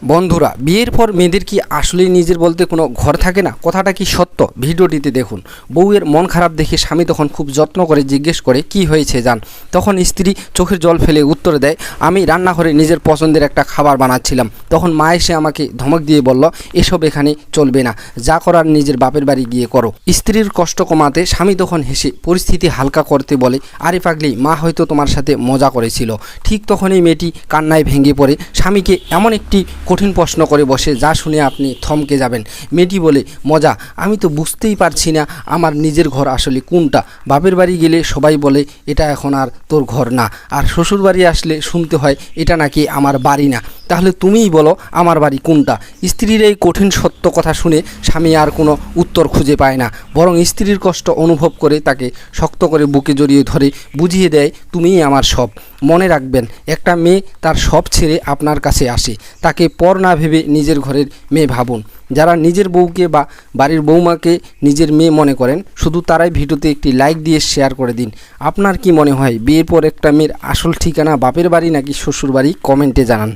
বন্ধুরা, বিয়ের পর মেয়েদের কি আসলেই নিজের বলতে কোনো ঘর থাকে না? কথাটা কি সত্য? ভিডিওটিতে দেখুন। বউয়ের মন খারাপ দেখে স্বামী তখন খুব যত্ন করে জিজ্ঞেস করে কি হয়েছে জান। তখন স্ত্রী চোখের জল ফেলে উত্তর দেয়, আমি রান্নাঘরে নিজের পছন্দের একটা খাবার বানাচ্ছিলাম। তখন মা এসে আমাকে ধমক দিয়ে বলল, এসব এখানে চলবে না, যা করার নিজের বাপের বাড়ি গিয়ে করো। স্ত্রীর কষ্ট কমাতে স্বামী তখন হেসে পরিস্থিতি হালকা করতে বলে, আরে পাগলি, মা হয়তো তোমার সাথে মজা করেছিল। ঠিক তখনই মেয়েটি কান্নায় ভেঙে পড়ে স্বামীকে এমন একটি কঠিন প্রশ্ন করে বসে, যা শুনে আপনি থমকে যাবেন। মেয়েটি বলে, মজা? আমি তো বুঝতেই পারছি না আমার নিজের ঘর আসলে কোনটা। বাপের বাড়ি গেলে সবাই বলে এটা এখন আর তোর ঘর না, আর শ্বশুর বাড়ি আসলে শুনতে হয় এটা নাকি আমার বাড়ি না। তাহলে তুমিই বলো আমার বাড়ি কোনটা? স্ত্রীর এই কঠিন সত্য কথা শুনে স্বামী আর কোনো উত্তর খুঁজে পায় না, বরং স্ত্রীর কষ্ট অনুভব করে তাকে শক্ত করে বুকে জড়িয়ে ধরে বুঝিয়ে দেয়, তুমিই আমার সব। মনে রাখবেন, একটা মেয়ে তার সব ছেড়ে আপনার কাছে আসে, তাকে পর না ভেবে নিজের ঘরের মেয়ে ভাবুন। যারা নিজের বউকে বা বাড়ির বৌমাকে নিজের মেয়ে মনে করেন, শুধু তারাই ভিডিওতে একটি লাইক দিয়ে শেয়ার করে দিন। আপনার কি মনে হয়, বিয়ের পর একটা মেয়ের আসল ঠিকানা বাপের বাড়ি নাকি শ্বশুর বাড়ি? কমেন্টে জানান।